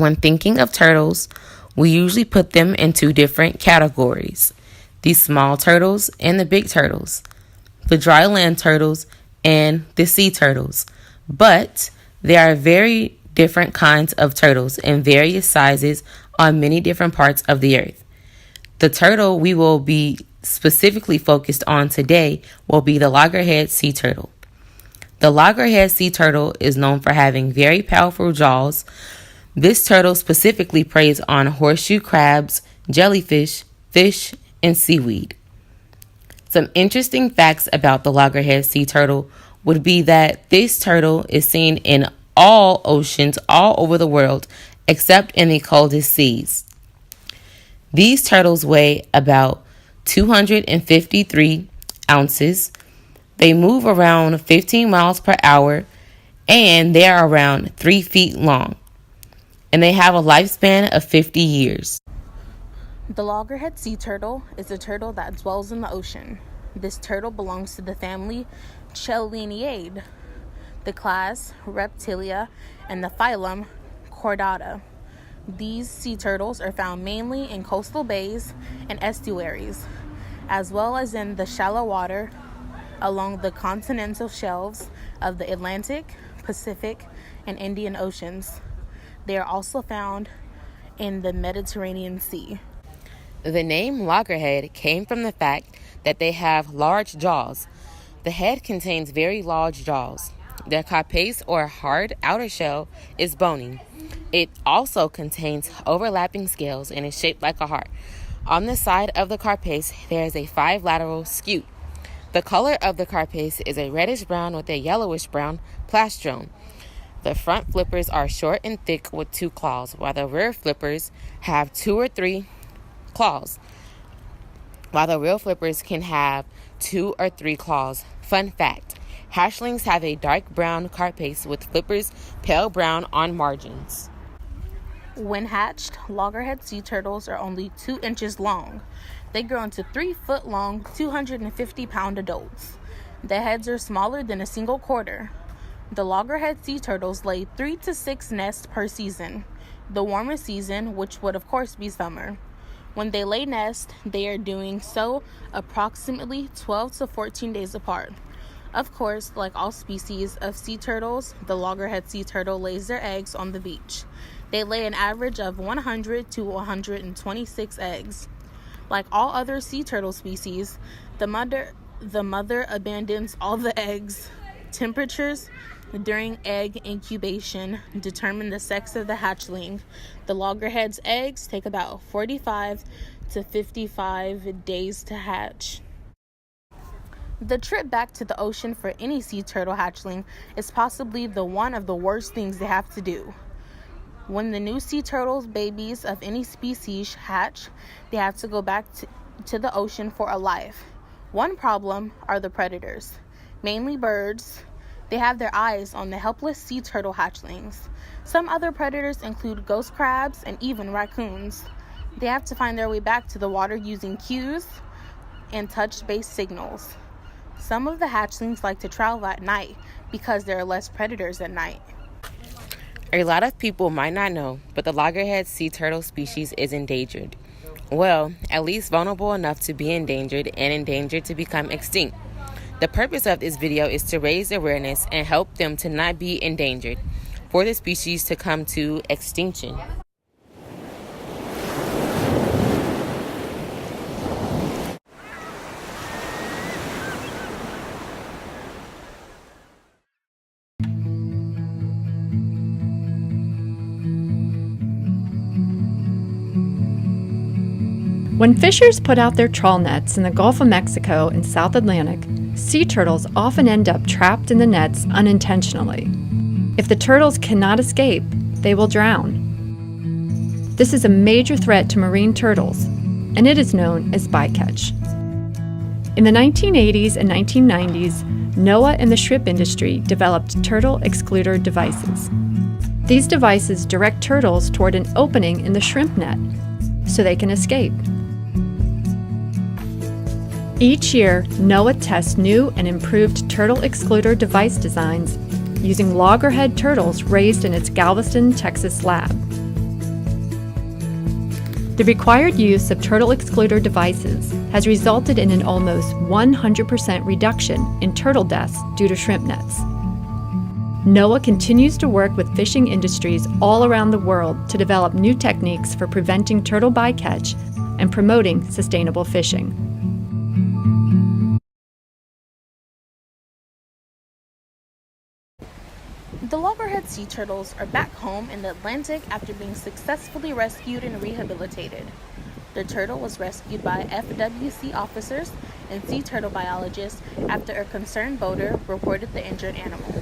When thinking of turtles, we usually put them in two different categories: the small turtles and the big turtles, the dry land turtles and the sea turtles. But there are very different kinds of turtles in various sizes on many different parts of the earth. The turtle we will be specifically focused on today will be the loggerhead sea turtle. The loggerhead sea turtle is known for having very powerful jaws. This turtle specifically preys on horseshoe crabs, jellyfish, fish, and seaweed. Some interesting facts about the loggerhead sea turtle would be that this turtle is seen in all oceans all over the world except in the coldest seas. These turtles weigh about 253 ounces. They move around 15 miles per hour, and they are around 3 feet long. And they have a lifespan of 50 years. The loggerhead sea turtle is a turtle that dwells in the ocean. This turtle belongs to the family Cheliniidae, the class Reptilia, and the phylum Chordata. These sea turtles are found mainly in coastal bays and estuaries, as well as in the shallow water along the continental shelves of the Atlantic, Pacific, and Indian Oceans. They are also found in the Mediterranean Sea. The name loggerhead came from the fact that they have large jaws. The head contains very large jaws. Their carapace or hard outer shell is bony. It also contains overlapping scales and is shaped like a heart. On the side of the carapace, there is a 5-lateral scute. The color of the carapace is a reddish brown with a yellowish brown plastron. The front flippers are short and thick with 2 claws, while the rear flippers have 2 or 3 claws. While the rear flippers can have 2 or 3 claws. Fun fact: hatchlings have a dark brown carapace with flippers pale brown on margins. When hatched, loggerhead sea turtles are only 2 inches long. They grow into 3-foot-long, 250-pound adults. Their heads are smaller than a single quarter. The loggerhead sea turtles lay 3 to 6 nests per season, the warmer season, which would of course be summer. When they lay nests, they are doing so approximately 12 to 14 days apart. Of course, like all species of sea turtles, the loggerhead sea turtle lays their eggs on the beach. They lay an average of 100 to 126 eggs. Like all other sea turtle species, the mother abandons all the eggs. Temperatures during egg incubation determine the sex of the hatchling. The loggerhead's eggs take about 45 to 55 days to hatch. The trip back to the ocean for any sea turtle hatchling is possibly one of the worst things they have to do. When the new sea turtles babies of any species hatch, they have to go back to the ocean for a life. One problem are the predators, mainly birds. They have their eyes on the helpless sea turtle hatchlings. Some other predators include ghost crabs and even raccoons. They have to find their way back to the water using cues and touch-based signals. Some of the hatchlings like to travel at night because there are less predators at night. A lot of people might not know, but the loggerhead sea turtle species is endangered. Well, at least vulnerable enough to be endangered and endangered to become extinct. The purpose of this video is to raise awareness and help them to not be endangered, for the species to come to extinction. When fishers put out their trawl nets in the Gulf of Mexico and South Atlantic, sea turtles often end up trapped in the nets unintentionally. If the turtles cannot escape, they will drown. This is a major threat to marine turtles, and it is known as bycatch. In the 1980s and 1990s, NOAA and the shrimp industry developed turtle excluder devices. These devices direct turtles toward an opening in the shrimp net so they can escape. Each year, NOAA tests new and improved turtle excluder device designs using loggerhead turtles raised in its Galveston, Texas lab. The required use of turtle excluder devices has resulted in an almost 100% reduction in turtle deaths due to shrimp nets. NOAA continues to work with fishing industries all around the world to develop new techniques for preventing turtle bycatch and promoting sustainable fishing. The loggerhead sea turtles are back home in the Atlantic after being successfully rescued and rehabilitated. The turtle was rescued by FWC officers and sea turtle biologists after a concerned boater reported the injured animal.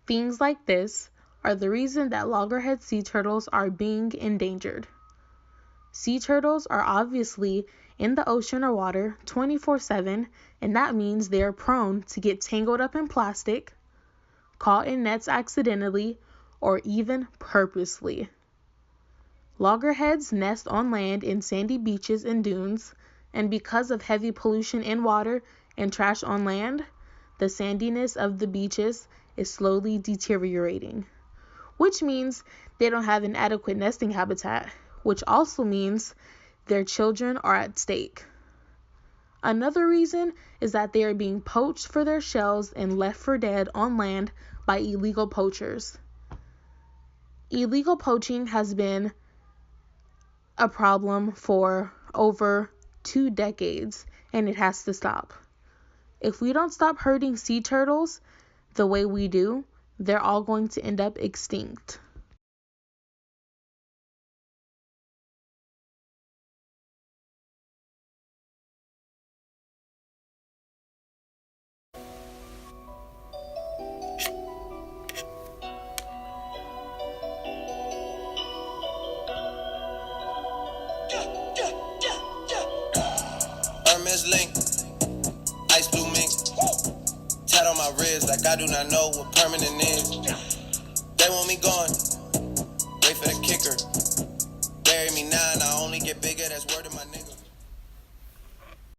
Things like this are the reason that loggerhead sea turtles are being endangered. Sea turtles are obviously in the ocean or water 24/7, and that means they are prone to get tangled up in plastic, caught in nets accidentally, or even purposely. Loggerheads nest on land in sandy beaches and dunes, and because of heavy pollution in water and trash on land, the sandiness of the beaches is slowly deteriorating, which means they don't have an adequate nesting habitat, which also means their children are at stake. Another reason is that they are being poached for their shells and left for dead on land by illegal poachers. Illegal poaching has been a problem for over 2 decades, and it has to stop. If we don't stop hurting sea turtles the way we do, they're all going to end up extinct. Hermes link, ice blue mink, tat on my wrist like I do not know what permanent is. They want me gone, wait for the kicker. Bury me now and I only get bigger, that's word of my